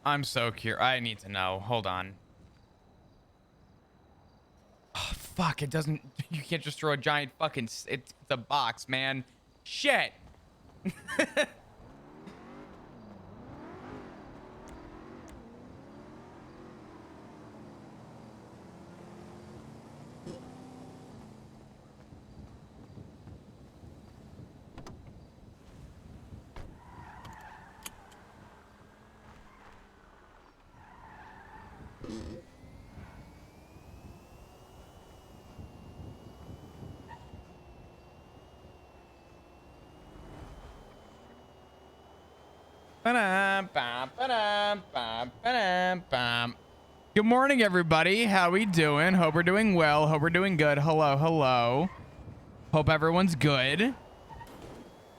I'm so curious. I need to know. Hold on. Oh, fuck. It doesn't. You can't just throw a giant fucking. It's a box, man. Shit. Good morning, everybody. How we doing? Hope we're doing well. Hope we're doing good. Hello, hello. Hope everyone's good.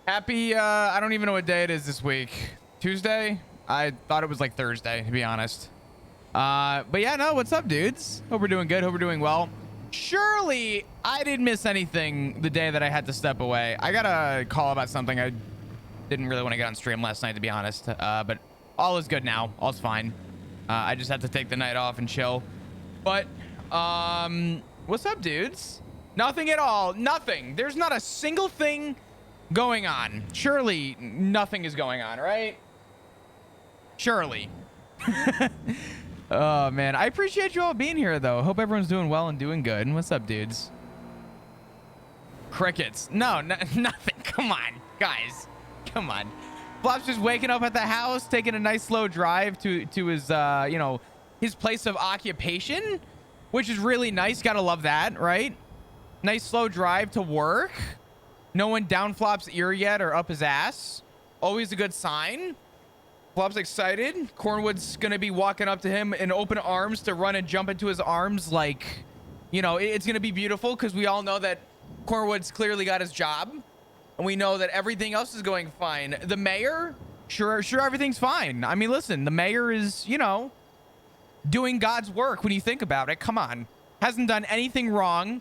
Happy, I don't even know what day it is this week. Tuesday? I thought it was like Thursday, to be honest. But yeah, no, what's up, dudes? Hope we're doing good. Hope we're doing well. Surely I didn't miss anything the day that I had to step away. I got a call about something I didn't really want to get on stream last night, to be honest. But all is good now. All's fine. I just had to take the night off and chill. But, what's up, dudes? Nothing at all. Nothing. There's not a single thing going on. Surely nothing is going on, right? Surely. Oh, man. I appreciate you all being here, though. Hope everyone's doing well and doing good. What's up, dudes? Crickets. No, nothing. Come on, guys. Come on. Flop's just waking up at the house, taking a nice slow drive to his, you know, his place of occupation, which is really nice. Gotta love that, right? Nice slow drive to work. No one down Flop's ear yet or up his ass. Always a good sign. Flop's excited. Cornwood's gonna be walking up to him in open arms to run and jump into his arms like, you know, it's gonna be beautiful because we all know that Cornwood's clearly got his job. And we know that everything else is going fine. The mayor, sure everything's fine. I mean, listen, the mayor is, you know, doing God's work when you think about it. Come on. Hasn't done anything wrong.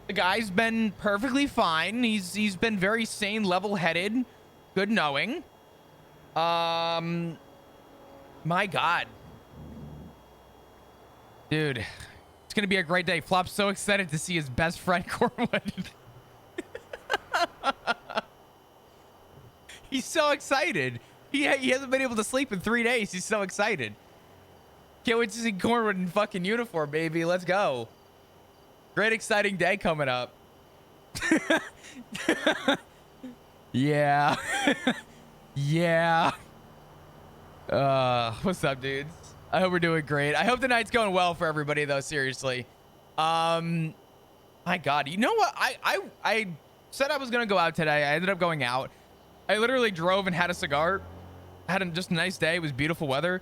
The guy's been perfectly fine. He's been very sane, level-headed, good knowing. My God. Dude, it's going to be a great day. Flop's so excited to see his best friend, Cornwood. He's so excited. He hasn't been able to sleep in 3 days. He's so excited. Can't wait to see Cornwood in fucking uniform, baby. Let's go. Great exciting day coming up. Yeah. Yeah. What's up, dudes? I hope we're doing great. I hope the night's going well for everybody, though. Seriously. My God. You know what? I said I was gonna go out today. I ended up going out. I literally drove and had a cigar. Just a nice day. It was beautiful weather.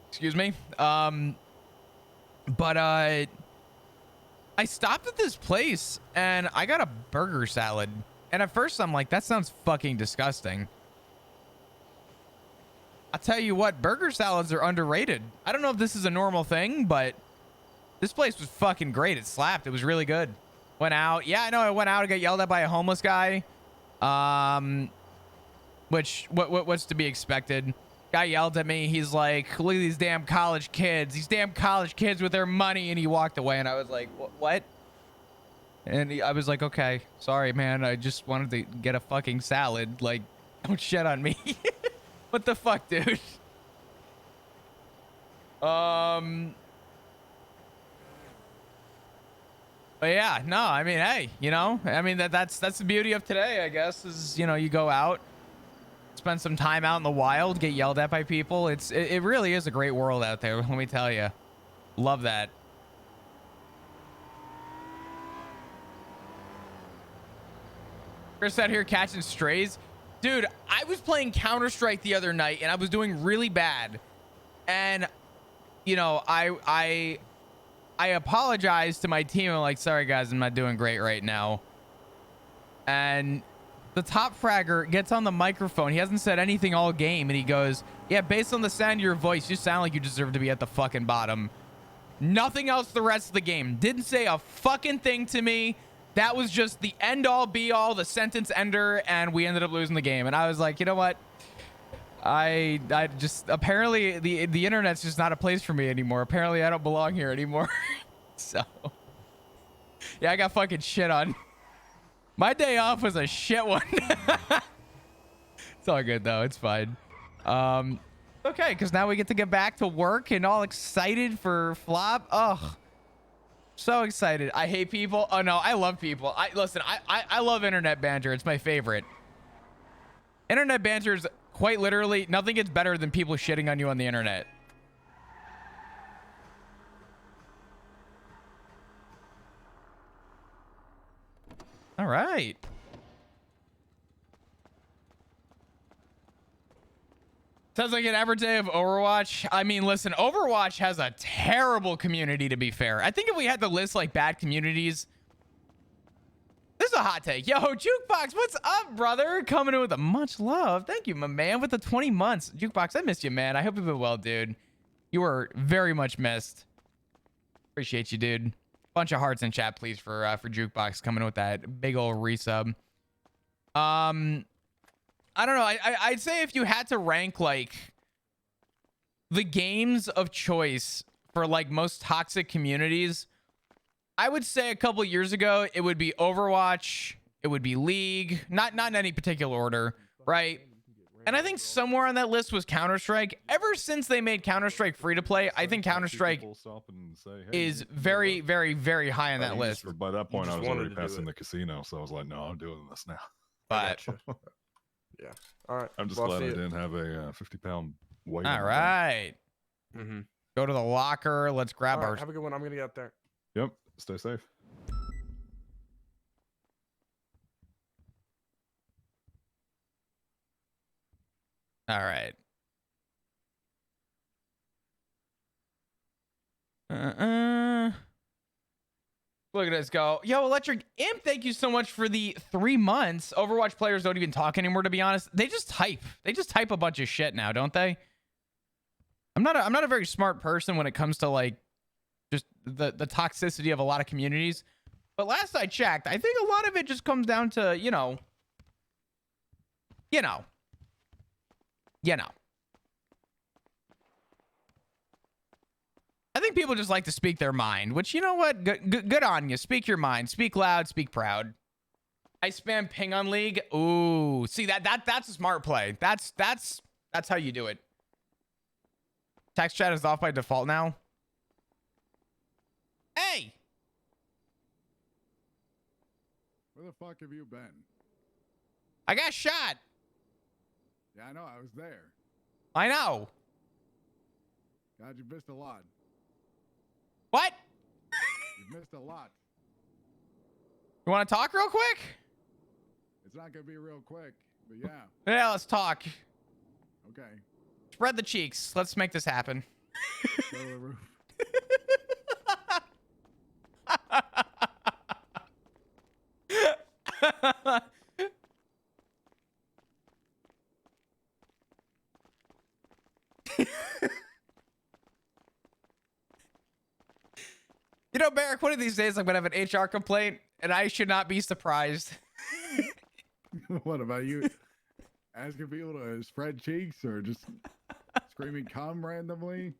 Excuse me. But I stopped at this place and I got a burger salad. And at first I'm like, that sounds fucking disgusting. I'll tell you what, burger salads are underrated. I don't know if this is a normal thing, but this place was fucking great. It slapped. It was really good. Went out. Yeah, I know. I went out and got yelled at by a homeless guy. What's to be expected? Guy yelled at me. He's like, look at these damn college kids. These damn college kids with their money. And he walked away. And I was like, what? And I was like, okay, sorry, man. I just wanted to get a fucking salad. Like, don't shit on me. What the fuck, dude? But yeah, no, I mean, hey, you know, I mean, that's the beauty of today, I guess, is, you know, you go out, spend some time out in the wild, get yelled at by people. It really is a great world out there, let me tell you. Love that. Chris out here catching strays. Dude, I was playing Counter-Strike the other night and I was doing really bad. And, you know, I apologized to my team. I'm like, sorry guys, I'm not doing great right now. And the top fragger gets on the microphone. He hasn't said anything all game. And he goes, yeah, based on the sound of your voice, you sound like you deserve to be at the fucking bottom. Nothing else the rest of the game. Didn't say a fucking thing to me. That was just the end all be all, the sentence ender. And we ended up losing the game. And I was like, you know what? I just apparently the internet's just not a place for me anymore. Apparently I don't belong here anymore. So yeah, I got fucking shit on. My day off was a shit one. It's all good though. It's fine. Okay, because now we get to get back to work and all excited for flop. Ugh. So excited. I hate people. Oh no, I love people. I love internet banter. It's my favorite. Internet banter is quite literally nothing gets better than people shitting on you on the internet. All right. Sounds like an average day of Overwatch. I mean, listen, Overwatch has a terrible community, to be fair. I think if we had to list like bad communities, this is a hot take. Yo, Jukebox, what's up, brother? Coming in with a much love. Thank you, my man, with the 20 months. Jukebox, I missed you, man. I hope you've been well, dude. You were very much missed. Appreciate you, dude. Bunch of hearts in chat, please, for Jukebox coming in with that big old resub. I don't know. I'd say if you had to rank like the games of choice for like most toxic communities, I would say a couple years ago it would be Overwatch, it would be League, not in any particular order, right? And I think somewhere on that list was Counter-Strike. Ever since they made Counter-Strike free to play, I think Counter-Strike is very, very, very high on that list. By that point, I was already passing the casino, so I was like, no, I'm doing this now. But yeah, all right. I'm just glad I didn't have a 50-pound weight. All right. Go to the locker. Let's grab our. Have a good one. I'm gonna get out there. Yep. Stay safe. All right. Look at us go. Yo, Electric Imp, thank you so much for the 3 months. Overwatch players don't even talk anymore, to be honest. They just type. They just type a bunch of shit now, don't they? I'm not a very smart person when it comes to like just the toxicity of a lot of communities. But last I checked, I think a lot of it just comes down to, you know. I think people just like to speak their mind, which, you know what? Good on you. Speak your mind. Speak loud. Speak proud. I spam ping on League. Ooh, see that's a smart play. That's how you do it. Text chat is off by default now. Hey. Where the fuck have you been? I got shot. Yeah, I know. I was there. I know. God, you missed a lot. What? You missed a lot. You want to talk real quick? It's not going to be real quick, but yeah. Yeah, let's talk. Okay. Spread the cheeks. Let's make this happen. Go to the roof. You know, Barrick, one of these days I'm going to have an HR complaint, and I should not be surprised. What about you? Asking people to spread cheeks or just screaming cum randomly?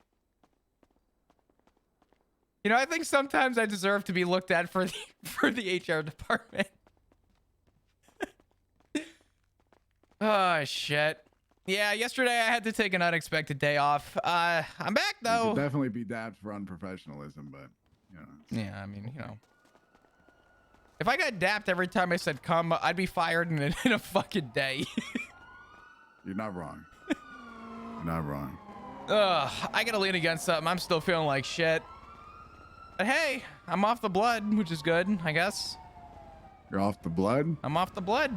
You know, I think sometimes I deserve to be looked at for the HR department. Oh, shit. Yeah, yesterday I had to take an unexpected day off. I'm back, though. You could definitely be dapped for unprofessionalism, but, you know. Yeah, I mean, you know. If I got dapped every time I said come, I'd be fired in a fucking day. You're not wrong. You're not wrong. Ugh, I gotta lean against something. I'm still feeling like shit. But hey, I'm off the blood, which is good, I guess. You're off the blood? I'm off the blood.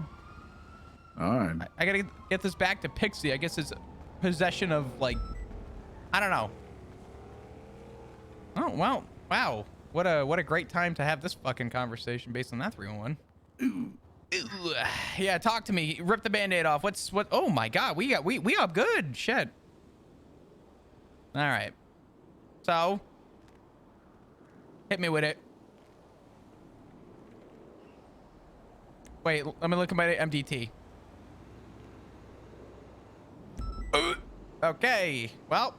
All right. I gotta get this back to Pixie. I guess it's possession of, like, I don't know. Oh, well, wow. What a great time to have this fucking conversation based on that 301. Yeah, talk to me. Rip the band-aid off. What? Oh my God, we up good. Shit. All right. So, hit me with it. Wait, let me look at my MDT. Okay, well,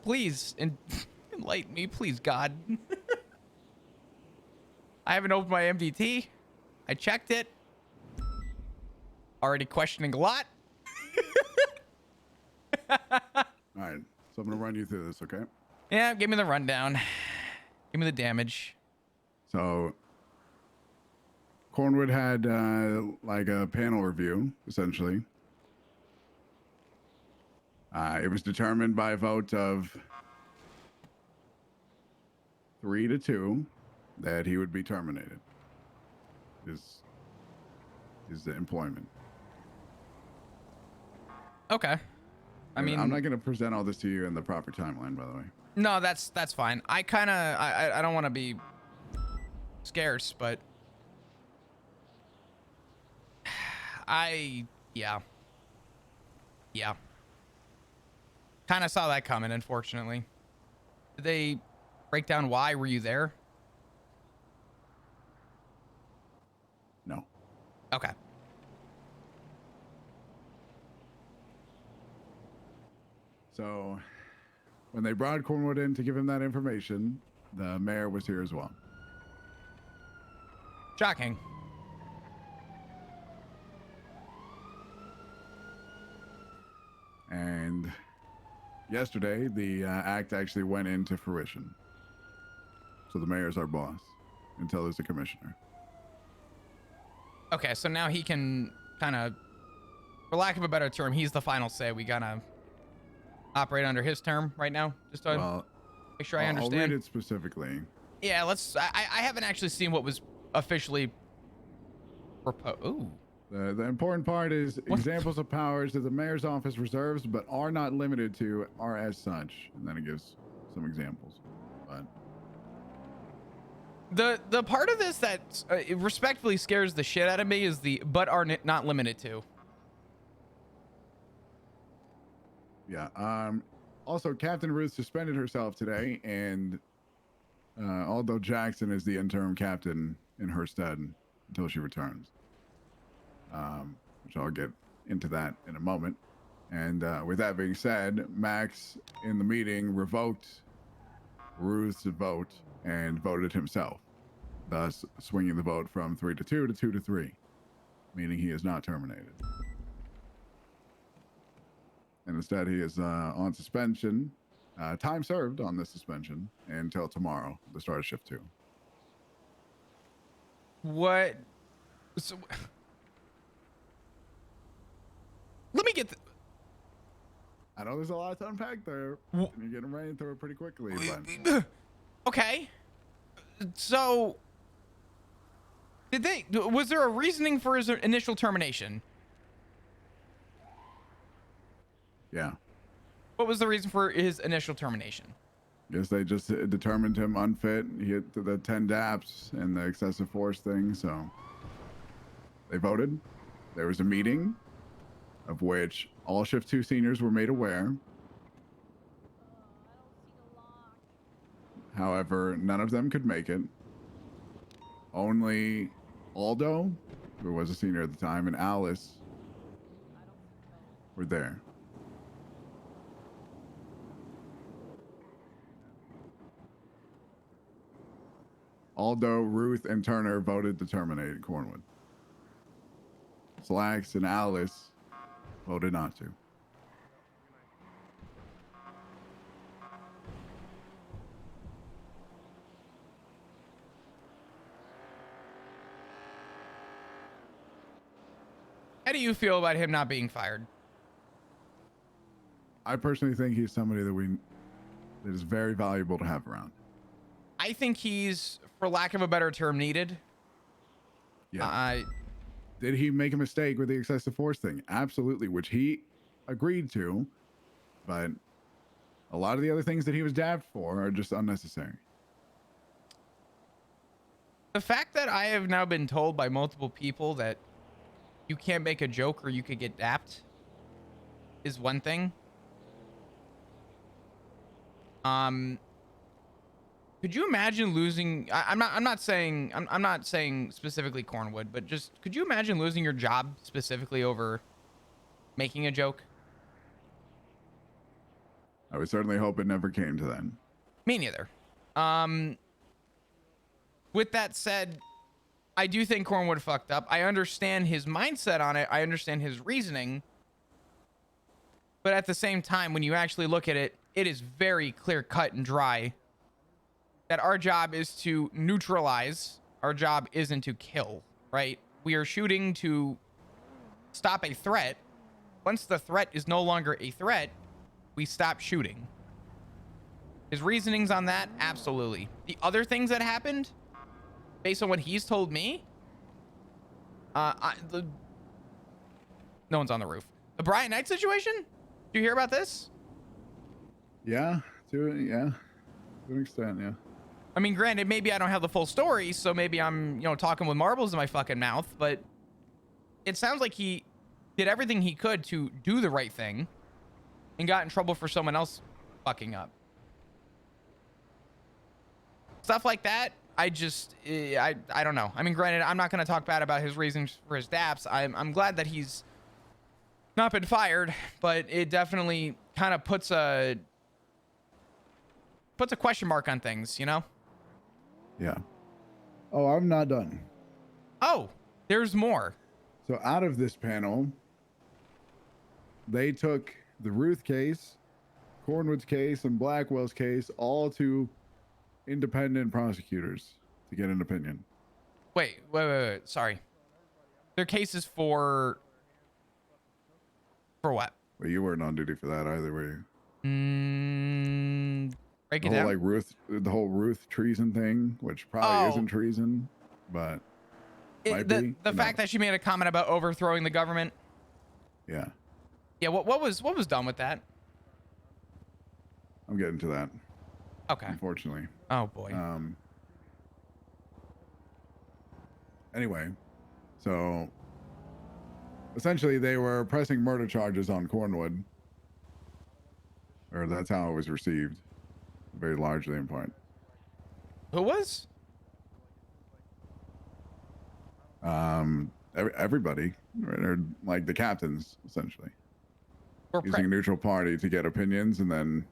please enlighten me, please, God. I haven't opened my MDT. I checked it. Already questioning a lot. All right, so I'm gonna run you through this, okay? Yeah, give me the rundown. Give me the damage. So Cornwood had like a panel review, essentially. It was determined by a vote of 3-2 that he would be terminated. His employment. Okay. I mean, I'm not going to present all this to you in the proper timeline, by the way. no, that's fine. I kind of, I don't want to be scarce, but yeah. Kind of saw that coming, unfortunately. Did they break down why? Were you there? No. Okay. So when they brought Cornwood in to give him that information, the mayor was here as well. Shocking. And yesterday, the act actually went into fruition. So the mayor's our boss until there's a commissioner. Okay, so now he can kind of, for lack of a better term, he's the final say. We gotta operate under his term right now, just to make sure I understand. I'll read it specifically. Yeah, let's. I haven't actually seen what was officially proposed. Ooh. The important part is examples of powers that the mayor's office reserves but are not limited to are as such. And then it gives some examples. But The part of this that respectfully scares the shit out of me is the but are not limited to. yeah. Also, Captain Ruth suspended herself today, and although Jackson is the interim captain in her stead until she returns. Which I'll get into that in a moment. And with that being said, Max in the meeting revoked Ruth's vote and voted himself, thus swinging the vote from 3-2 to 2-3, meaning he is not terminated. And instead, he is on suspension, time served on this suspension until tomorrow, the start of shift 2. What? So, let me get. I know there's a lot to unpack there, and you're getting right through it pretty quickly. But Okay. So, was there a reasoning for his initial termination? yeah. What was the reason for his initial termination? Guess they just determined him unfit. He hit the 10 DAPs and the excessive force thing, so they voted. There was a meeting of which all Shift 2 seniors were made aware. However, none of them could make it. Only Aldo, who was a senior at the time, and Alice were there. Aldo, Ruth, and Turner voted to terminate Cornwood. Slacks and Alice voted not to. How do you feel about him not being fired? I personally think he's somebody that is very valuable to have around. I think he's, for lack of a better term, needed. Yeah. Did he make a mistake with the excessive force thing? Absolutely, which he agreed to, but a lot of the other things that he was dabbed for are just unnecessary. The fact that I have now been told by multiple people that you can't make a joke or you could get dapped is one thing. Could you imagine losing? I'm not saying specifically Cornwood, but just could you imagine losing your job specifically over making a joke? I would certainly hope it never came to that. Me neither. With that said, I do think Cornwood fucked up. I understand his mindset on it. I understand his reasoning. But at the same time, when you actually look at it, it is very clear cut and dry that our job is to neutralize. Our job isn't to kill, right? We are shooting to stop a threat. Once the threat is no longer a threat, we stop shooting. His reasonings on that, absolutely. The other things that happened, based on what he's told me, no one's on the roof. The Brian Knight situation? Did you hear about this? Yeah, to an extent, yeah. I mean, granted, maybe I don't have the full story, so maybe I'm, talking with marbles in my fucking mouth, but it sounds like he did everything he could to do the right thing and got in trouble for someone else fucking up. Stuff like that, I don't know. I mean, granted, I'm not going to talk bad about his reasons for his daps. I'm glad that he's not been fired, but it definitely kind of puts a question mark on things, Yeah. Oh, I'm not done. Oh, there's more. So out of this panel, they took the Ruth case, Cornwood's case, and Blackwell's case all to independent prosecutors to get an opinion. Wait. Sorry. Their cases for what? Well, you weren't on duty for that either, were you? Break The it whole, down. the whole Ruth treason thing, which probably isn't treason, but might be. The fact that she made a comment about overthrowing the government. Yeah. Yeah. What was done with that? I'm getting to that. Okay. Unfortunately. Oh boy. Anyway, so essentially they were pressing murder charges on Cornwood, or that's how it was received, very largely in part. Who was? Everybody, or like the captains, essentially, using a neutral party to get opinions and then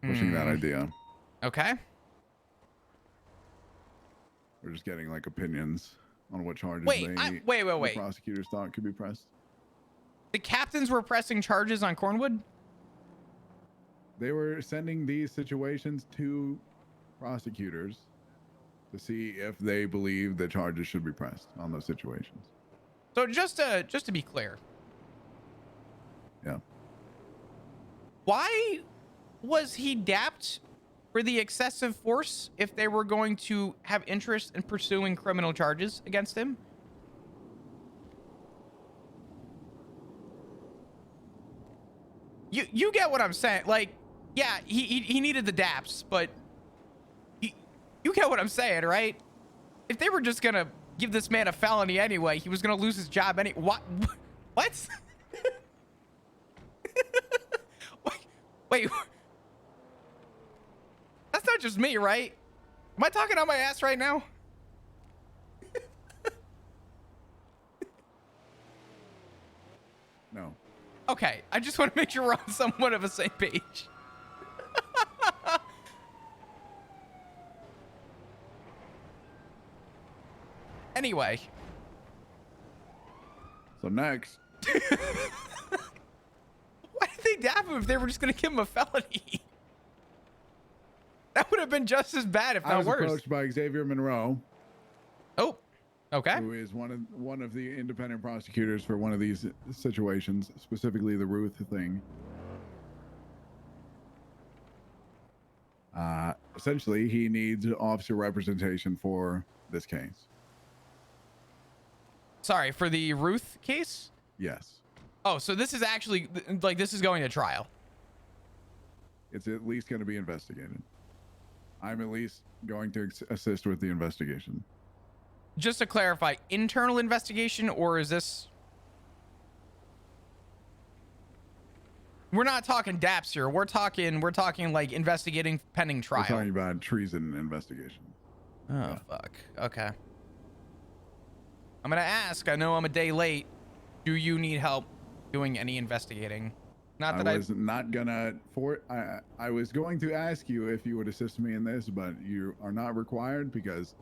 pushing that idea. Okay. We're just getting like opinions on what charges Wait. the prosecutors thought could be pressed. The captains were pressing charges on Cornwood? They were sending these situations to prosecutors to see if they believe the charges should be pressed on those situations. So just to be clear. Yeah. Why was he dapped for the excessive force if they were going to have interest in pursuing criminal charges against him? You get what I'm saying? Like, yeah, he needed the daps, but you get what I'm saying, right? If they were just gonna give this man a felony anyway, he was gonna lose his job any. What? Wait. That's not just me, right? Am I talking on my ass right now? No. Okay, I just want to make sure we're on somewhat of a same page. Anyway. So next. Why did they dap him if they were just going to give him a felony? That would have been just as bad, if not worse. I was approached by Xavier Monroe. Oh, okay. Who is one of the independent prosecutors for one of these situations, specifically the Ruth thing. Essentially, he needs officer representation for this case. Sorry, for the Ruth case? Yes. Oh, so this is actually, like, this is going to trial. It's at least going to be investigated. I'm at least going to assist with the investigation. Just to clarify, internal investigation, or is this... We're not talking daps here. We're talking like investigating pending trial. We're talking about treason investigation. Oh, yeah. Fuck. Okay. I'm going to ask, I know I'm a day late. Do you need help doing any investigating? Not I that was not gonna I was going to ask you if you would assist me in this, but you are not required because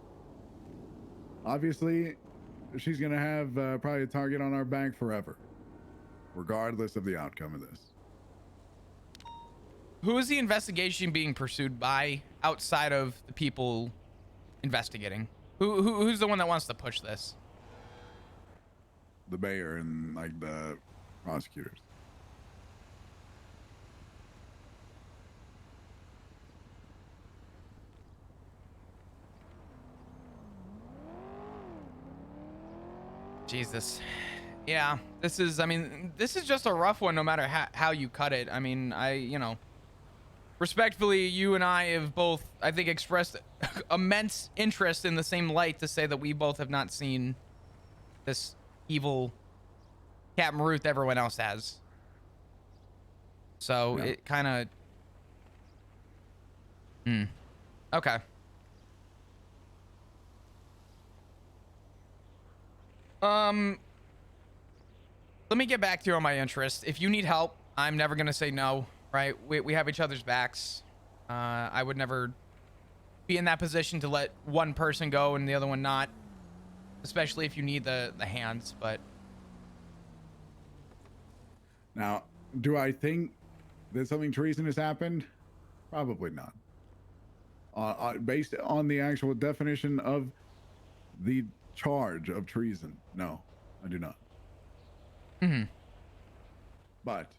obviously she's gonna have probably a target on our back forever, regardless of the outcome of this. Who is the investigation being pursued by outside of the people investigating? Who's the one that wants to push this? The mayor and like the prosecutors. Jesus. Yeah, this is, I mean, this is just a rough one no matter how you cut it. I mean, you know, respectfully, you and I have both, I think, expressed immense interest in the same light to say that we both have not seen this evil Captain Ruth everyone else has. So Yeah. it kind of... Okay. Let me get back to you on my interest. If you need help, I'm never gonna say no, right? We have each other's backs. I would never be in that position to let one person go and the other one not, especially if you need the hands. But Now, do I think that something treasonous happened? Probably not. Based on the actual definition of the charge of treason, no, I do not. But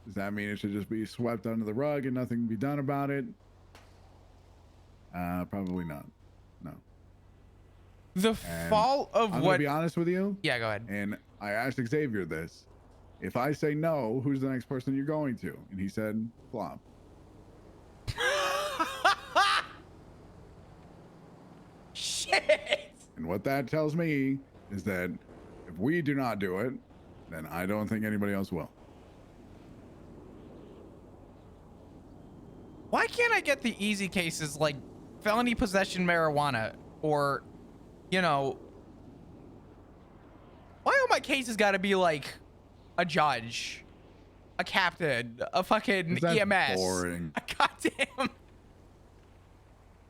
does that mean it should just be swept under the rug and nothing be done about it? Probably not. No. the And fault of I'm what... gonna be honest with you. Yeah, go ahead. And I asked Xavier this. If I say no, who's the next person you're going to? And he said, Flop. Shit. And what that tells me is that if we do not do it, then I don't think anybody else will. Why can't I get the easy cases like felony possession marijuana or, you know, why all my cases got to be like a judge, a captain, a fucking That's EMS? boring. A goddamn.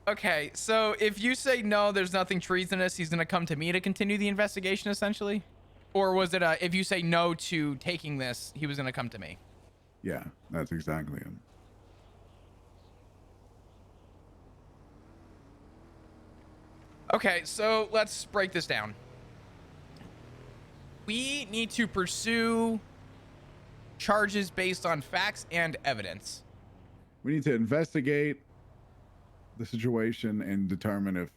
Okay, so if you say no, there's nothing treasonous, he's gonna come to me to continue the investigation, essentially, or was it if you say no to taking this, he was gonna come to me? Yeah, that's exactly it. Okay, so let's break this down. We need to pursue charges based on facts and evidence. We need to investigate the situation and determine if,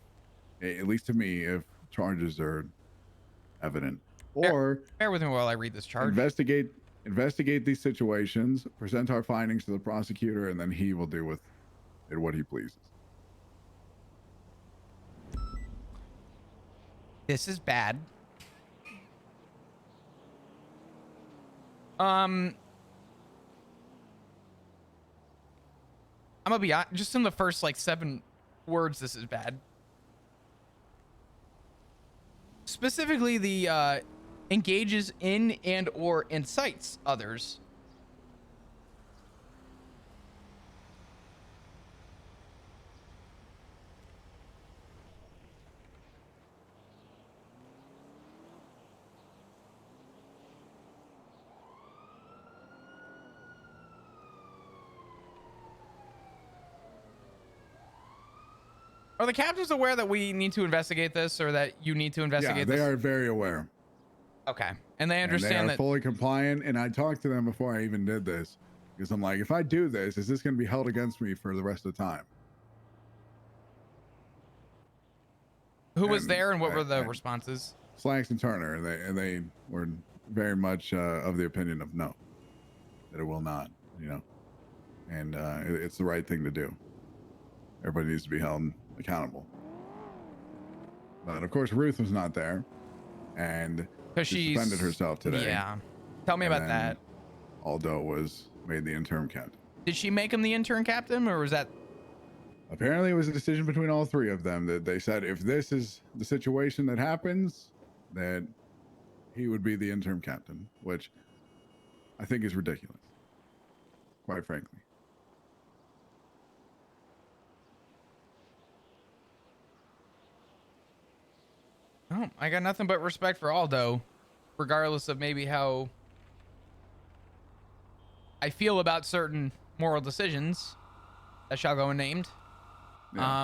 at least to me, if charges are evident. Or Bear with me while I read this charge. investigate these situations, present our findings to the prosecutor, and then he will do with it what he pleases. This is bad. I'm gonna be honest, just in the first like 7 words, this is bad. Specifically, the engages in and or incites others. Are the captains aware that we need to investigate this, or that you need to investigate Yeah, this? they are very aware. Okay, and they And understand they are that. fully compliant. And I talked to them before I even did this, because I'm like, if I do this, is this going to be held against me for the rest of the time? Who was and- there, and what were the and- responses? Slacks and Turner, and they were very much of the opinion of no, that it will not, you know, and it's the right thing to do. Everybody needs to be held accountable. But of course, Ruth was not there, and Because she suspended herself today. Yeah. Tell me And about then that. Aldo was made the interim captain. Did she make him the intern captain, or was that... Apparently, it was a decision between all 3 of them that they said if this is the situation that happens, that he would be the interim captain, which I think is ridiculous. quite frankly. Oh, I got nothing but respect for Aldo, regardless of maybe how I feel about certain moral decisions that shall go unnamed. Yeah. I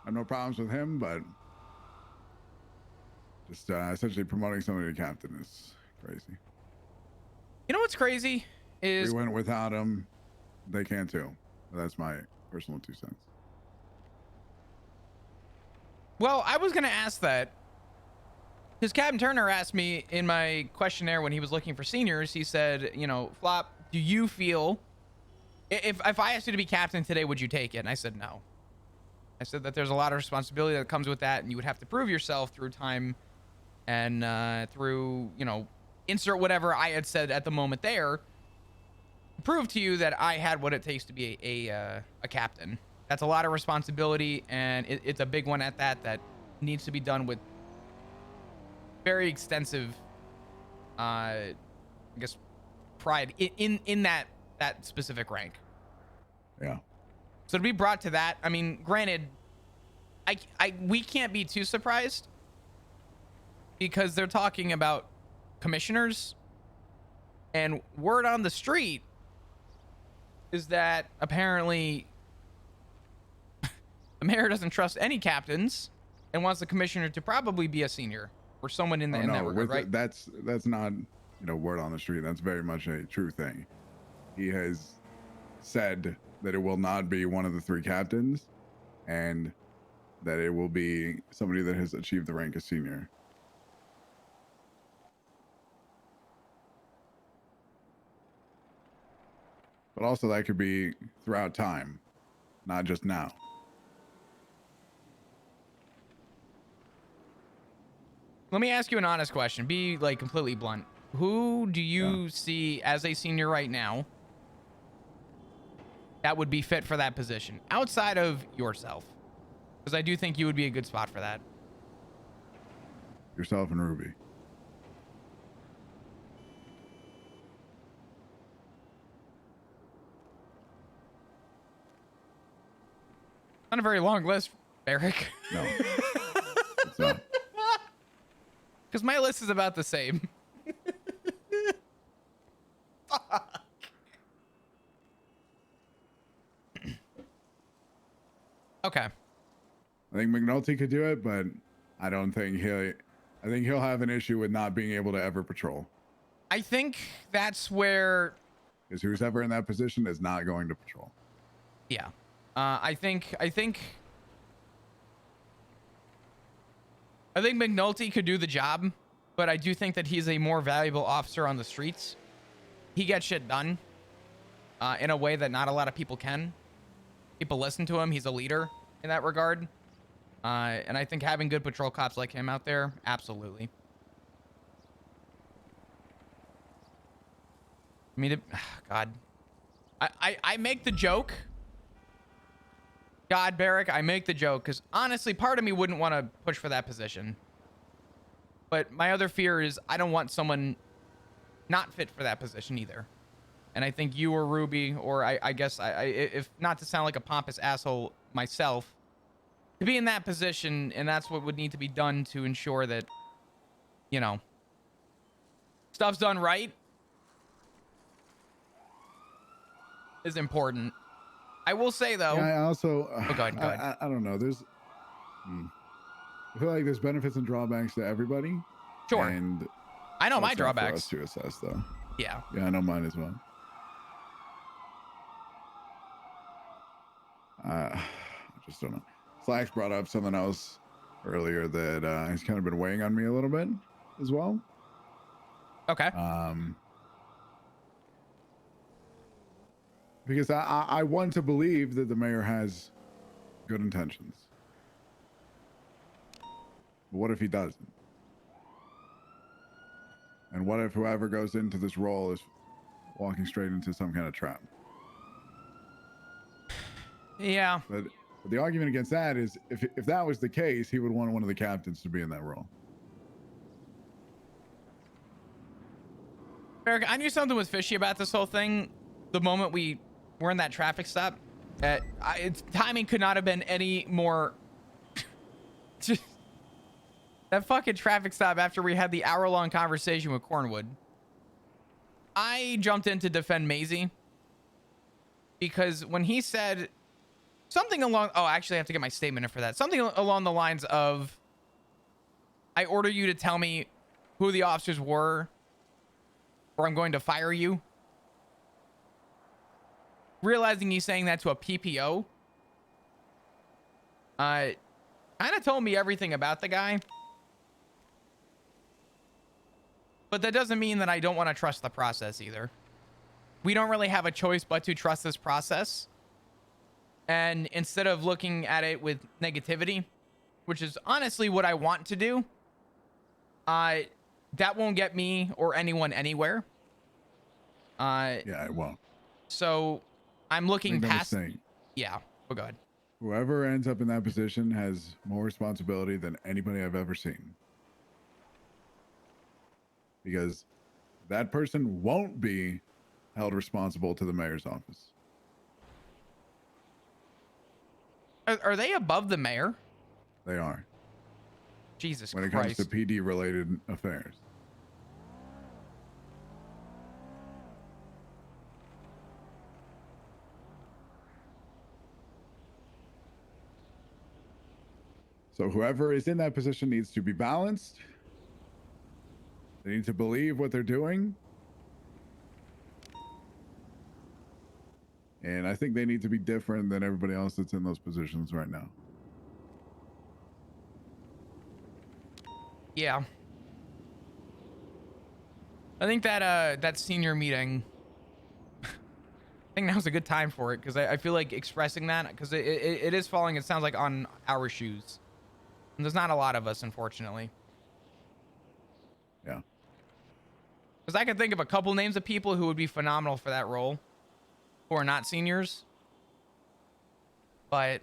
have no problems with him, but just essentially promoting somebody to captain is crazy. You know what's crazy is We went without him. They can too. But that's my personal 2 cents. well, I was gonna ask that because Captain Turner asked me in my questionnaire when he was looking for seniors. He said, you know, Flop, do you feel if I asked you to be captain today, would you take it? And I said no. I said that there's a lot of responsibility that comes with that, and you would have to prove yourself through time and through, you know, insert whatever I had said at the moment there, prove to you that I had what it takes to be a captain. That's a lot of responsibility, and it's a big one at that. That needs to be done with very extensive, I guess, pride in that specific rank. Yeah. So to be brought to that, I mean, granted, we can't be too surprised because they're talking about commissioners, and word on the street is that apparently the mayor doesn't trust any captains and wants the commissioner to probably be a senior or someone in, in that regard, right? That's not, you know, word on the street. That's very much a true thing. He has said that it will not be one of the 3 captains, and that it will be somebody that has achieved the rank of senior. But also that could be throughout time, not just now. Let me ask you an honest question. Be like completely blunt. Who do you see as a senior right now that would be fit for that position outside of yourself? Because I do think you would be a good spot for that. Yourself and Ruby. Not a very long list, Eric. No. It's not. Because my list is about the same. Okay. I think McNulty could do it, but I don't think I think he'll have an issue with not being able to ever patrol. I think that's where, Because who's ever in that position is not going to patrol. yeah. I think McNulty could do the job, but I do think that he's a more valuable officer on the streets. He gets shit done in a way that not a lot of people can. People listen to him. He's a leader in that regard. And I think having good patrol cops like him out there, absolutely. I mean, God, I make the joke. God, Barrick, I make the joke because honestly, part of me wouldn't want to push for that position. But my other fear is I don't want someone not fit for that position either. And I think you or Ruby, or I guess, if not to sound like a pompous asshole myself, to be in that position, and that's what would need to be done to ensure that, you know, stuff's done right, is important. I will say though. Yeah, I also. Oh, go ahead. I don't know. I feel like there's benefits and drawbacks to everybody. Sure. And I know my that's not drawbacks. for us to assess, though. Yeah. Yeah, I know mine as well. I just don't know. Slacks brought up something else earlier that has kind of been weighing on me a little bit as well. Okay. Because I want to believe that the mayor has good intentions. But what if he doesn't? And what if whoever goes into this role is walking straight into some kind of trap? Yeah. But the argument against that is if that was the case, he would want one of the captains to be in that role. Eric, I knew something was fishy about this whole thing. the moment we were in that traffic stop, its timing could not have been any more. Just that fucking traffic stop after we had the hour-long conversation with Cornwood. I jumped in to defend Maisie because when he said something along, oh, actually I have to get my statement in for that. Something along the lines of, I order you to tell me who the officers were or I'm going to fire you. Realizing he's saying that to a PPO, kind of told me everything about the guy. But that doesn't mean that I don't want to trust the process either. We don't really have a choice but to trust this process. And instead of looking at it with negativity, which is honestly what I want to do, that won't get me or anyone anywhere. Yeah, it won't. So I'm looking past. Saying, yeah, oh god. whoever ends up in that position has more responsibility than anybody I've ever seen. Because that person won't be held responsible to the mayor's office. Are they above the mayor? They are. Jesus when Christ. it comes to PD related affairs. So whoever is in that position needs to be balanced. They need to believe what they're doing. And I think they need to be different than everybody else that's in those positions right now. Yeah. I think that that senior meeting, I think now's a good time for it, because I feel like expressing that, because it is falling, it sounds like, on our shoes. And there's not a lot of us, unfortunately. Yeah. Because I can think of a couple names of people who would be phenomenal for that role, who are not seniors. But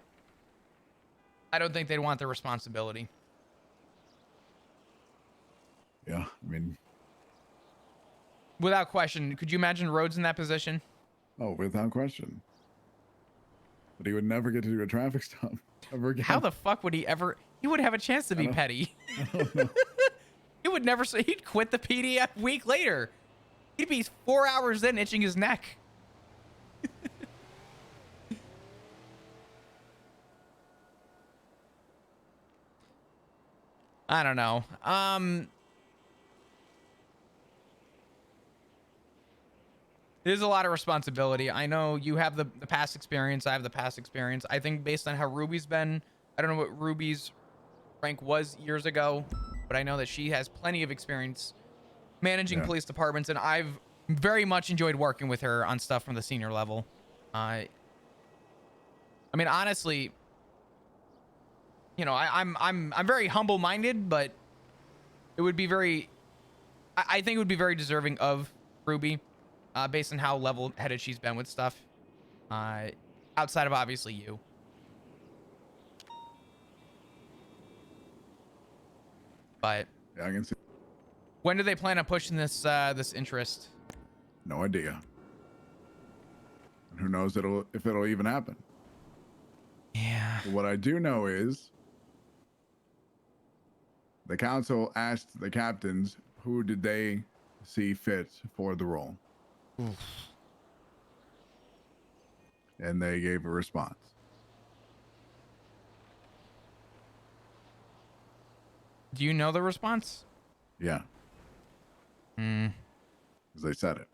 I don't think they'd want the responsibility. Yeah, I mean... Without question, could you imagine Rhodes in that position? Oh, without question. But he would never get to do a traffic stop ever again. How the fuck would he ever... He would have a chance to be petty. I don't know. He would never say... He'd quit the PD a week later. He'd be 4 hours in itching his neck. I don't know. There's a lot of responsibility. I know you have the past experience. I have the past experience. I think based on how Ruby's been, I don't know what Ruby's rank was years ago, but I know that she has plenty of experience managing police departments, and I've very much enjoyed working with her on stuff from the senior level. I mean, honestly, you know, I'm very humble-minded, but it would be very, I think it would be very deserving of Ruby, based on how level-headed she's been with stuff, outside of obviously you. But yeah, I can see. When do they plan on pushing this this interest? No idea. And who knows if it'll even happen. Yeah. But what I do know is the council asked the captains who did they see fit for the role. Oof. And they gave a response. Do you know the response? Yeah. Hmm. Because they said it.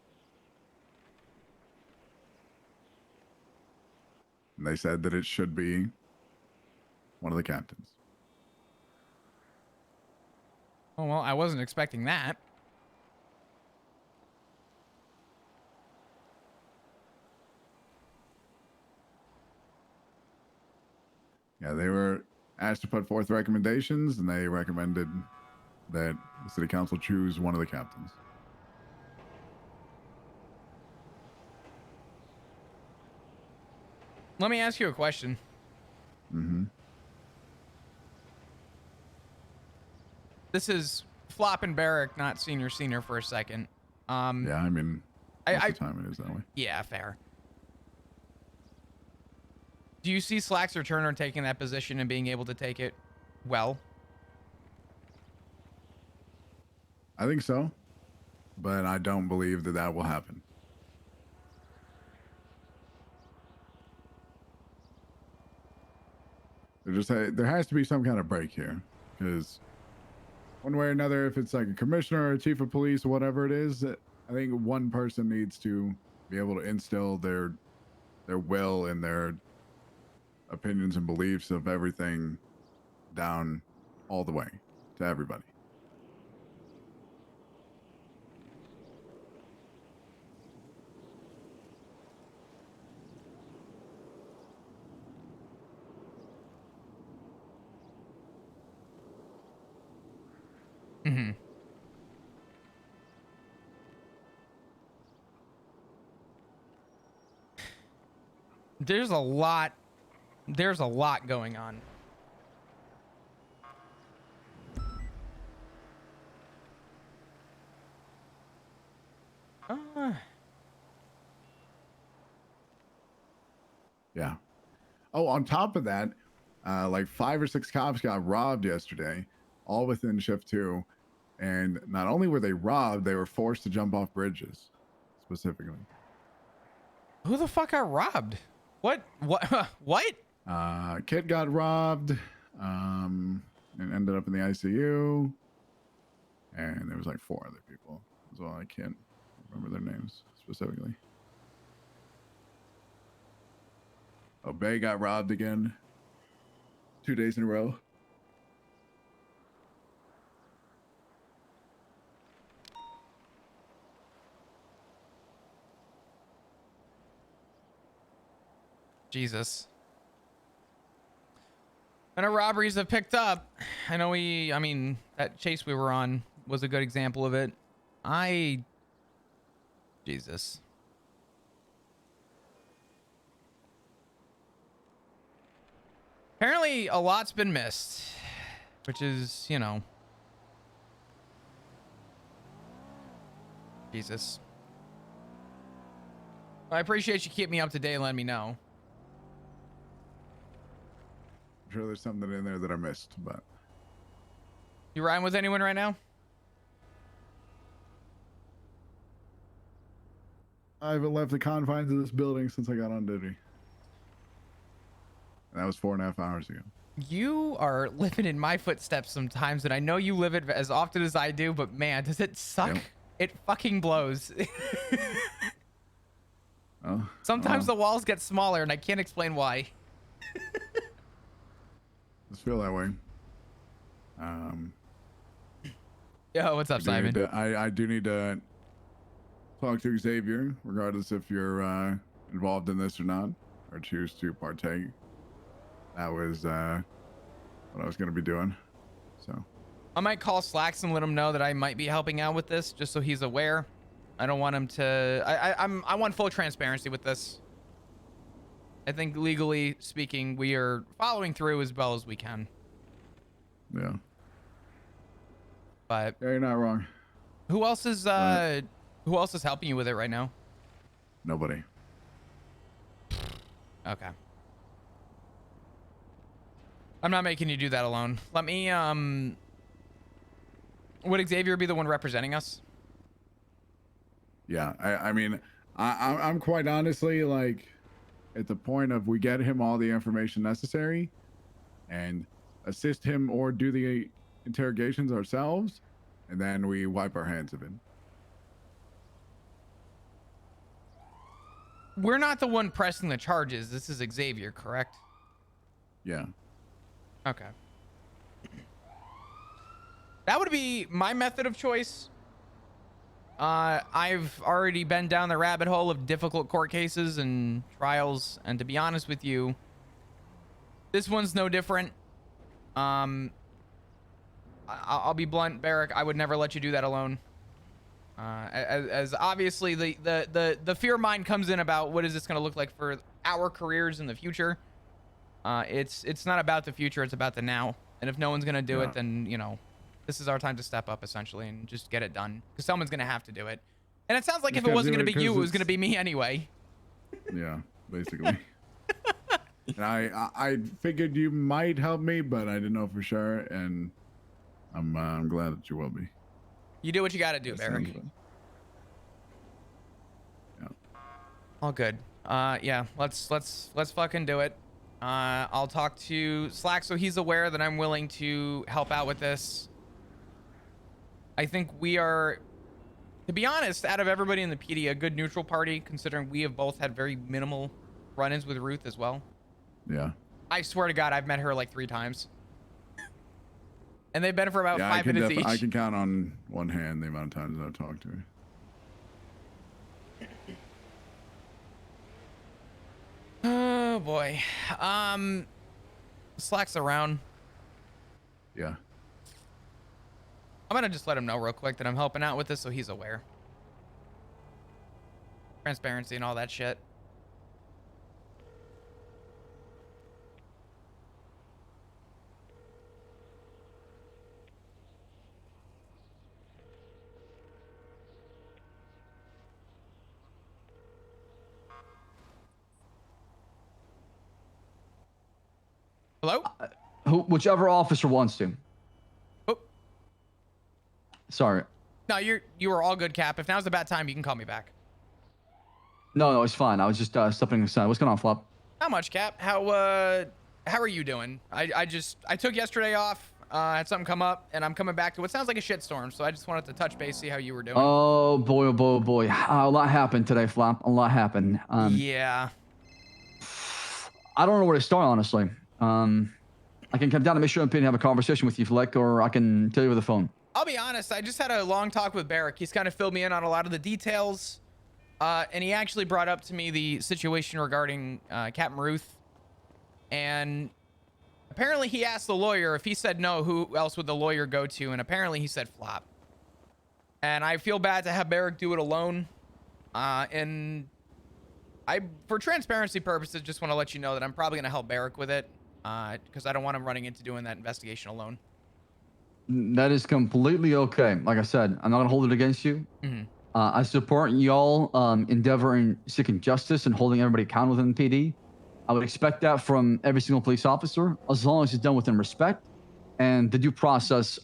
And they said that it should be one of the captains. Oh, well, I wasn't expecting that. Yeah, they were asked to put forth recommendations, and they recommended that the city council choose one of the captains. Let me ask you a question. Mm-hmm. This is Flop and Barrack, not senior for a second. Yeah, I mean... Most of the time it is that way. Yeah, fair. Do you see Slacks or Turner taking that position and being able to take it well? I think so, but I don't believe that that will happen. There has to be some kind of break here, because one way or another, if it's like a commissioner or a chief of police or whatever it is, I think one person needs to be able to instill their will and their opinions and beliefs of everything down all the way to everybody. Mm-hmm. There's a lot going on. Yeah. Oh, on top of that, like 5 or 6 cops got robbed yesterday, all within shift 2. And not only were they robbed, they were forced to jump off bridges, specifically. Who the fuck got robbed? What? What? Kid got robbed, and ended up in the ICU. And there was like 4 other people as well. I can't remember their names specifically. Obey got robbed again. 2 days in a row. Jesus. I know robberies have picked up. I mean, that chase we were on was a good example of it. Jesus. Apparently a lot's been missed, which is, you know. Jesus. I appreciate you keeping me up to date and letting me know. I'm sure there's something in there that I missed, but You riding with anyone right now? I haven't left the confines of this building since I got on duty. And that was 4.5 hours ago. You are living in my footsteps sometimes, and I know you live it as often as I do, but man, does it suck? Yep. It fucking blows. Oh, Sometimes the walls get smaller, and I can't explain why. just feel that way. Yo, what's up, Simon? I do need to talk to Xavier, regardless if you're involved in this or not, or choose to partake. That was what I was going to be doing. So I might call Slacks and let him know that I might be helping out with this, just so he's aware. I don't want him to. I want full transparency with this. I think legally speaking, we are following through as well as we can. yeah, But you're not wrong. who else is helping you with it right now? Nobody. Okay. I'm not making you do that alone. Let me would Xavier be the one representing us? Yeah, I mean, I'm quite honestly like at the point of we get him all the information necessary and assist him or do the interrogations ourselves, and then we wipe our hands of it. We're not the one pressing the charges. This is Xavier, correct? Yeah. Okay. That would be my method of choice. I've already been down the rabbit hole of difficult court cases and trials, and to be honest with you, this one's no different. I'll be blunt, Barrick. I would never let you do that alone. As obviously the fear mind comes in about what is this going to look like for our careers in the future. It's not about the future, it's about the now. And if no one's going to do it, then, you know, this is our time to step up essentially and just get it done, because someone's going to have to do it. And it sounds like Just if it gotta wasn't do going to it be you, 'cause it was going to it's- be me anyway. Yeah, basically. And I figured you might help me, but I didn't know for sure, and I'm glad that you will be. You do what you got to do, That Barrick. sounds good. Yeah. All good. Yeah, let's fucking do it. I'll talk to Slack so he's aware that I'm willing to help out with this. I think we are, to be honest, out of everybody in the PD, a good neutral party, considering we have both had very minimal run-ins with Ruth as well. Yeah. I swear to God, I've met her like 3 times. And they've been for about 5 minutes each. I can count on one hand the amount of times I've talked to her. Oh boy. Slack's around. Yeah. I'm gonna just let him know real quick that I'm helping out with this so he's aware. Transparency and all that shit. Hello? Whichever officer wants to. Oh. Sorry. No, you were all good, Cap. If now's a bad time, you can call me back. No, it's fine. I was just stepping aside. What's going on, Flop? Not much, Cap. How are you doing? I took yesterday off. Had something come up, and I'm coming back to what sounds like a shitstorm. So I just wanted to touch base, see how you were doing. Oh boy, oh boy, oh boy. A lot happened today, Flop. A lot happened. Yeah. I don't know where to start, honestly. I can come down to Mission and have a conversation with you if you like, or I can tell you over the phone. I'll be honest. I just had a long talk with Barrick. He's kind of filled me in on a lot of the details. And he actually brought up to me the situation regarding Captain Ruth. And apparently he asked the lawyer if he said no, who else would the lawyer go to? And apparently he said Flop. And I feel bad to have Barrick do it alone. And I, for transparency purposes, just want to let you know that I'm probably going to help Barrick with it. Because I don't want him running into doing that investigation alone. That is completely okay. Like I said, I'm not gonna hold it against you. Mm-hmm. I support y'all endeavor in seeking justice and holding everybody accountable within the PD. I would expect that from every single police officer, as long as it's done within respect and the due process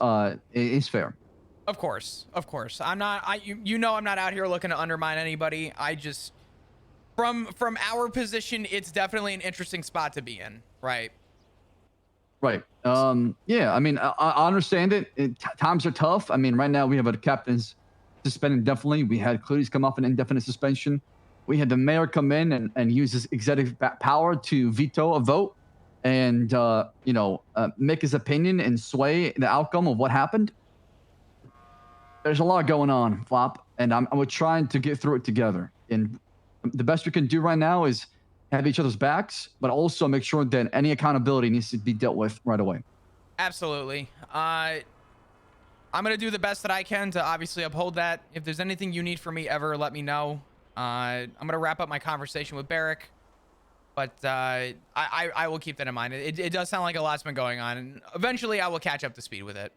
is fair. Of course. I'm not. You know, I'm not out here looking to undermine anybody. I just, from our position, it's definitely an interesting spot to be in, right? Right. Yeah. I mean, I understand it. Times are tough. I mean, right now we have a captain's suspended indefinitely. We had Cluties come off an indefinite suspension. We had the mayor come in and use his executive power to veto a vote and, make his opinion and sway the outcome of what happened. There's a lot going on, Flop, and we're trying to get through it together. And the best we can do right now is have each other's backs, but also make sure that any accountability needs to be dealt with right away. Absolutely. I'm going to do the best that I can to obviously uphold that. If there's anything you need from me ever, let me know. I'm going to wrap up my conversation with Barrick, but I will keep that in mind. It does sound like a lot's been going on, and eventually I will catch up to speed with it.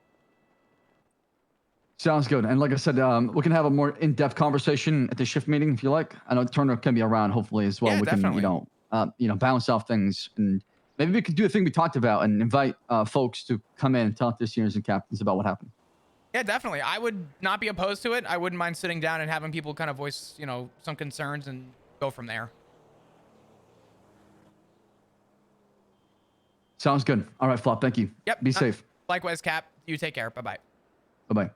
Sounds good. And like I said, we can have a more in-depth conversation at the shift meeting if you like. I know Turner can be around hopefully as well. Yeah, we definitely. can, bounce off things, and maybe we could do a thing we talked about and invite folks to come in and talk to seniors and captains about what happened. Yeah, definitely. I would not be opposed to it. I wouldn't mind sitting down and having people kind of voice, some concerns and go from there. Sounds good. All right, Flop. Thank you. Yep. Be safe. Likewise, Cap. You take care. Bye-bye. Bye-bye.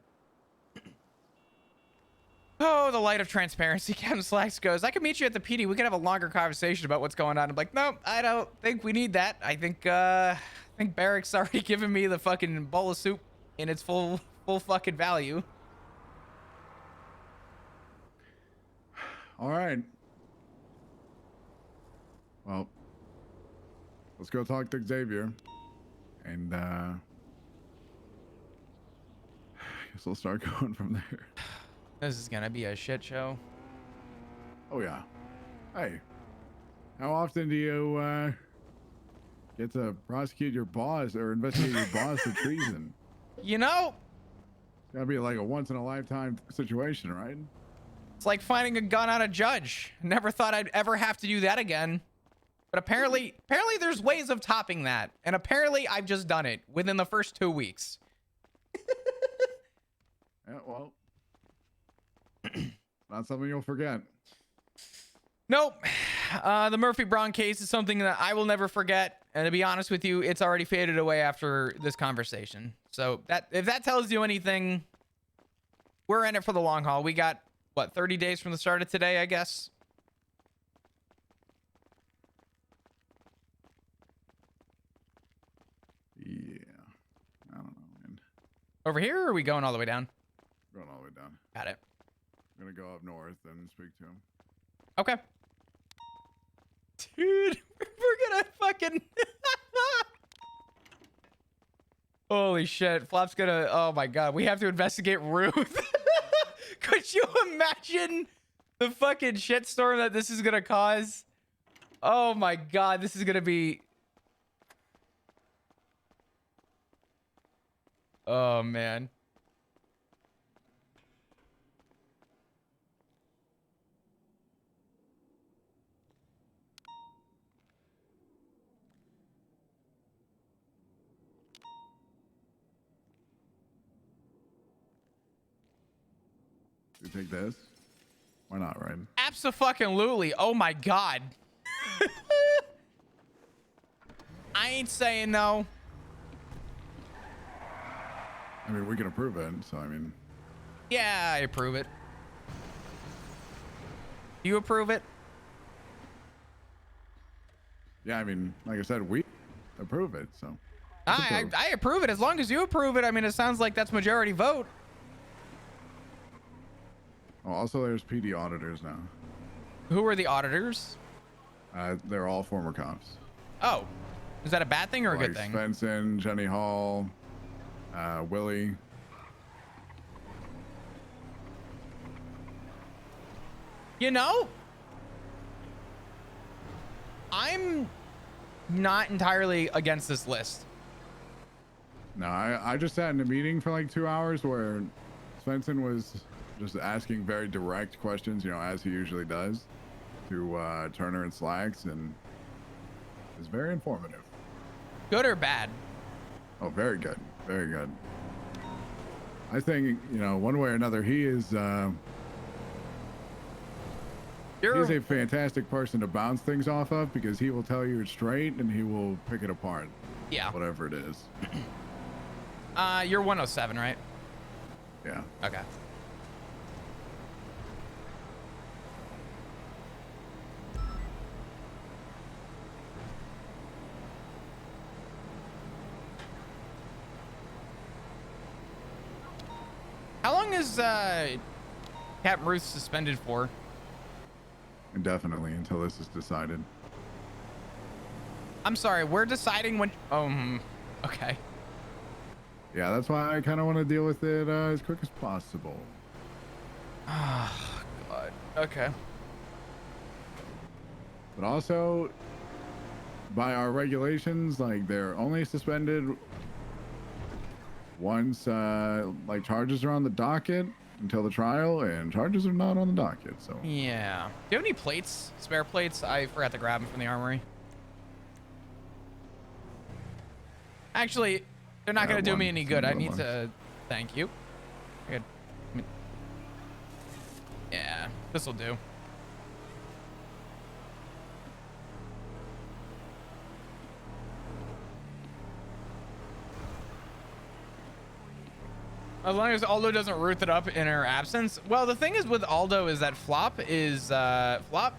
Oh, the light of transparency. Captain Slacks goes, I can meet you at the PD. We can have a longer conversation about what's going on. I'm like, no, I don't think we need that. I think Barrick's already given me the fucking bowl of soup in its full fucking value. All right. Well, let's go talk to Xavier, and I guess we'll start going from there. This is gonna be a shit show. Oh yeah. Hey, how often do you get to prosecute your boss or investigate your boss for treason? You know, It's gotta be like a once in a lifetime situation, right? It's like finding a gun on a judge. Never thought I'd ever have to do that again. But apparently there's ways of topping that. And apparently I've just done it within the first 2 weeks. Yeah, well, not something you'll forget. Nope. The Murphy Brown case is something that I will never forget. And to be honest with you, it's already faded away after this conversation. So that if that tells you anything, we're in it for the long haul. We got, what, 30 days from the start of today, I guess? Yeah. I don't know, man. Over here, or are we going all the way down? Going all the way down. Got it. I'm going to go up north and speak to him. Okay. Dude, we're gonna fucking... Holy shit. Flop's gonna... Oh my god. We have to investigate Ruth. Could you imagine the fucking shitstorm that this is gonna cause? Oh my god. This is gonna be... Oh man. You take this? Why not, right? Abso-fucking-lutely. Oh my god. I ain't saying no. I mean, we can approve it, so I mean... Yeah, I approve it. You approve it? Yeah, I mean, like I said, we approve it, so... I approve it as long as you approve it. I mean, it sounds like that's majority vote. Oh, also, there's PD auditors now. Who are the auditors? They're all former cops. Oh, is that a bad thing or a good thing? Svensson, Jenny Hall, Willie. You know, I'm not entirely against this list. No, I just sat in a meeting for like 2 hours where Svensson was just asking very direct questions, you know, as he usually does, to Turner and Slacks, and it was very informative. Good or bad? Oh, very good. Very good. I think, you know, one way or another, he is he's a fantastic person to bounce things off of, because he will tell you it's straight and he will pick it apart. Yeah. Whatever it is. You're 107, right? Yeah. Okay. How long is Captain Ruth suspended for? Indefinitely, until this is decided. I'm sorry, we're deciding when... okay. Yeah, that's why I kind of want to deal with it as quick as possible. Oh, God. Okay. But also, by our regulations, like, they're only suspended once like charges are on the docket until the trial, and charges are not on the docket. So Yeah. Do you have any plates? Spare plates? I forgot to grab them from the armory. Actually, they're not going to do me any good. I need to... Thank you. Good. Yeah, this will do. As long as Aldo doesn't root it up in her absence. Well, the thing is with Aldo is that Flop is Flop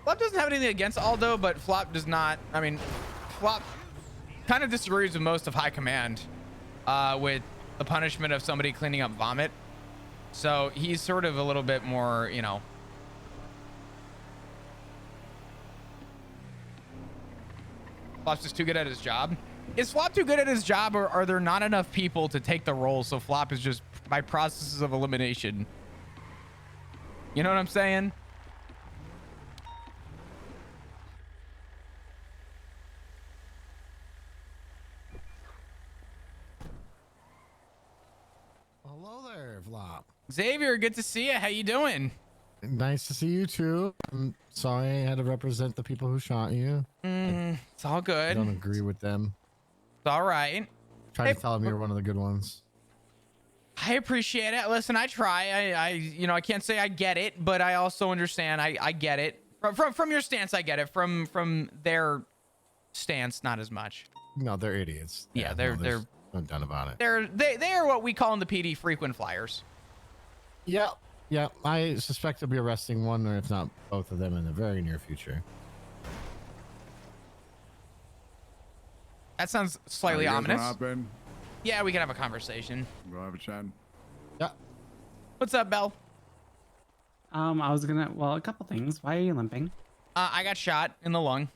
doesn't have anything against Aldo, but Flop does not. I mean, Flop kind of disagrees with most of high command with the punishment of somebody cleaning up vomit. So he's sort of a little bit more, you know. Flop's just too good at his job. Is Flop too good at his job, or are there not enough people to take the role, so Flop is just by processes of elimination? You know what I'm saying? Hello there, Flop. Xavier, good to see you. How you doing? Nice to see you too. I'm sorry I had to represent the people who shot you. It's all I good. don't agree with them. It's all right. Try Hey, to tell them you're one of the good ones. I appreciate it. Listen, I try. I can't say I get it, but I also understand. I get it. From your stance, I get it. From their stance, not as much. No, they're idiots. Yeah, they're they're done about it. they are what we call in the PD frequent flyers. Yeah, yeah. I suspect they'll be arresting one, or if not both of them, in the very near future. That sounds slightly You guys wanna ominous. hop in? Yeah, we can have a conversation. Go have a chat. Yeah. What's up, Belle? I was gonna. Well, a couple things. Why are you limping? I got shot in the lung.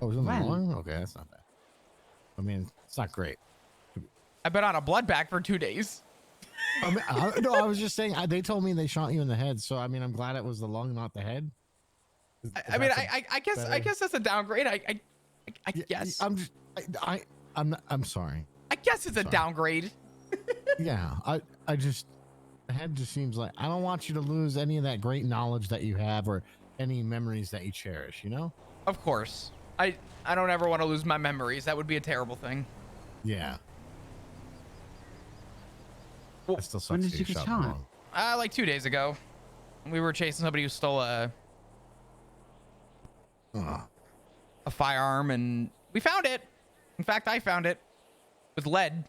Oh, it was in the When? lung? Okay, that's not bad. I mean, it's not great. I've been on a blood bag for 2 days. I mean, no, I was just saying. They told me they shot you in the head, so I mean, I'm glad it was the lung, not the head. I mean, I guess that's a downgrade. I guess. I'm sorry. I guess it's a Sorry. downgrade. Yeah, I just, the head just seems like, I don't want you to lose any of that great knowledge that you have or any memories that you cherish, you know? Of course. I don't ever want to lose my memories. That would be a terrible thing. Yeah. Well, That still sucks when did to you get get shot in the shot? lung. Like 2 days ago, we were chasing somebody who stole a Ugh. firearm, and we found it. In fact, I found it with lead.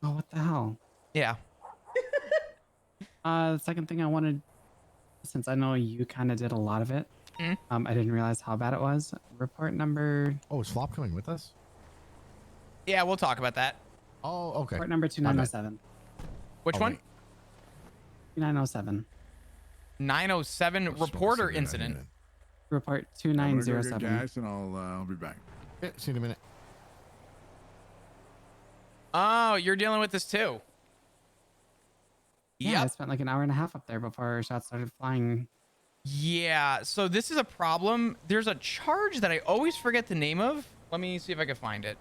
Oh, what the hell? Yeah. The second thing I wanted, since I know you kind of did a lot of it, Mhm. I didn't realize how bad it was. Report number. Oh, is Flop coming with us? Yeah, we'll talk about that. Oh, okay. Report number 2907. Which Oh, one? wait. 2907. 907 Just wanna reporter see that incident. unit. Report I'm gonna go get 2907. gas and I'll be back. Yeah, see you in a minute. Oh, you're dealing with this too. Yeah, I Yep. spent like an hour and a half up there before shots started flying. Yeah, so this is a problem. There's a charge that I always forget the name of. Let me see if I can find it.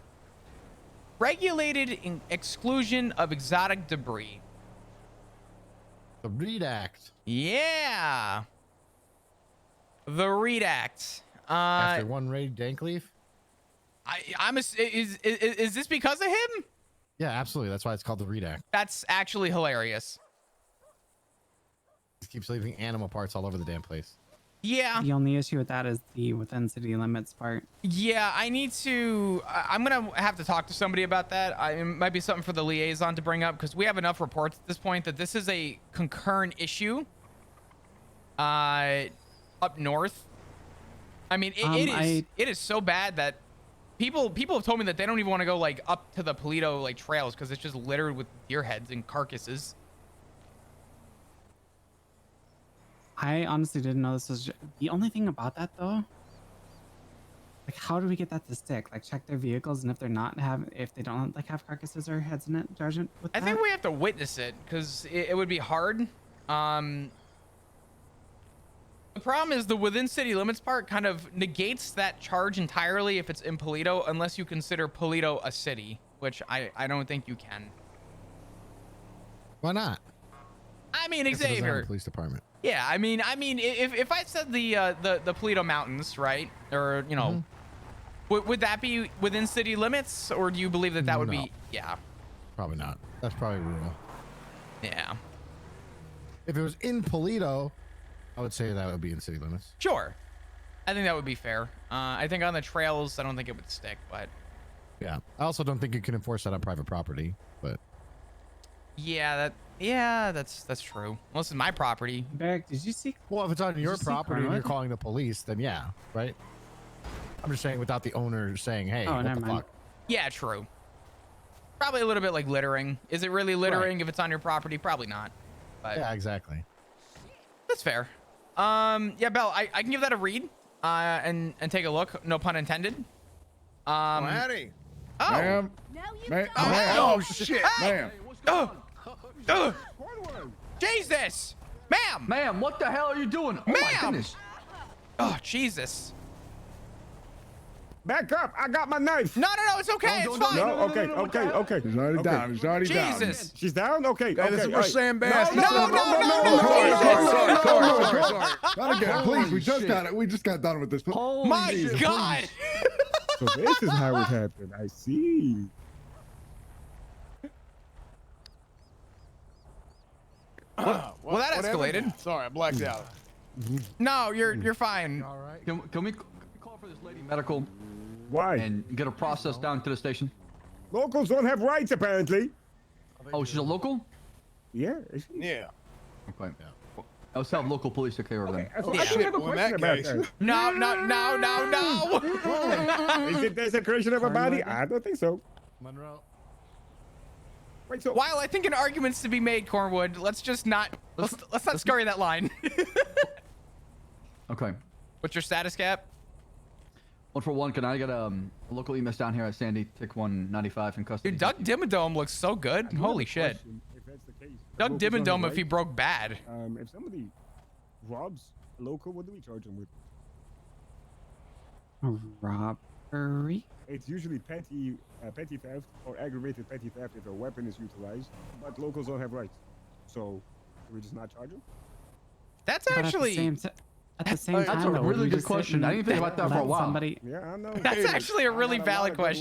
Regulated exclusion of exotic debris. The Reed Act. Yeah. The READ Act. After one raid Dankleaf? Is this because of him? Yeah, absolutely. That's why it's called the Reed Act. That's actually hilarious. It keeps leaving animal parts all over the damn place. Yeah. The only issue with that is the within city limits part. Yeah, I need to. I'm gonna have to talk to somebody about that. It might be something for the liaison to bring up because we have enough reports at this point that this is a concurrent issue. Up north. I mean, it is so bad that people have told me that they don't even want to go like up to the Polito like trails because it's just littered with deer heads and carcasses. I honestly didn't know this was the only thing about that though. Like, how do we get that to stick? Like, check their vehicles, and if they're not if they don't like have carcasses or heads in it, Sergeant. With I that? think we have to witness it because it would be hard. The problem is the within city limits part kind of negates that charge entirely if it's in Polito, unless you consider Polito a city, which I don't think you can. Why not? I mean, Guess it doesn't have a Xavier. police department. Yeah, I mean, if I said the Polito Mountains, right, or you know, would that be within city limits, or do you believe that would No. be? Yeah, Probably not. That's probably rural. yeah, If it was in Polito, I would say that would be in city limits. sure. I think that would be fair. I think on the trails, I don't think it would stick, but Yeah. I also don't think you can enforce that on private property, but yeah, that's true. Unless it's my property. Barrick, did you see? well, if it's on your you see property and you're Cornwood? calling the police, then yeah, right? I'm just saying without the owner saying, hey, Oh, what never the mind. fuck? Yeah, true. Probably a little bit like littering. Is it really littering if it's on your property? Probably not. But Yeah, exactly. that's fair. Yeah, Belle, I can give that a read. And take a look. No pun intended. Howdy. Oh. Ma'am. Ma'am. Oh, Ma'am. oh, shit. Ma'am. Oh. Jesus. Ma'am. Ma'am, what the hell are you doing? Oh my Ma'am! goodness. Oh, Jesus. Back up! I got my knife. No, it's okay. It's fine. No, okay. He's already down. He's already down. Jesus. She's down. Okay. Hey, this is all for right. Sam Bass. No. Sorry. Not again, please. We just got it. We just got done with this. My God. So this is how it happened. I see. Well, that escalated. Sorry, I blacked out. No, you're fine. All right. Can we call for this lady medical Why? and get her process down to the station? Locals don't have rights, apparently. Oh, she's a local? Yeah. Is she? Yeah. Okay. Let's have local police take care of them. So Yeah. I should have a Well, in question that about case- that. No. Is it desecration of a body? I don't think so. Monroe. Wait, so While I think an argument's to be made, Cornwood, let's just not let's not scurry that line. Okay. What's your status, Cap? 141, can I get a local EMS down here at Sandy, Tick 195 in custody? Dude, Doug Dimmadome looks so good. I do have Holy a shit. question, if that's the case. Doug Locals don't have Dimmadome if he rights. broke bad. If somebody robs a local, what do we charge them with? Robbery? It's usually petty theft or aggravated petty theft if a weapon is utilized, but locals don't have rights. So, do we just not charge them? That's But actually at the same That's time, a though, really would we good just sit question. and I didn't think about that for a let while. Somebody, Yeah, I know. that's actually a really I got a lot valid of good question.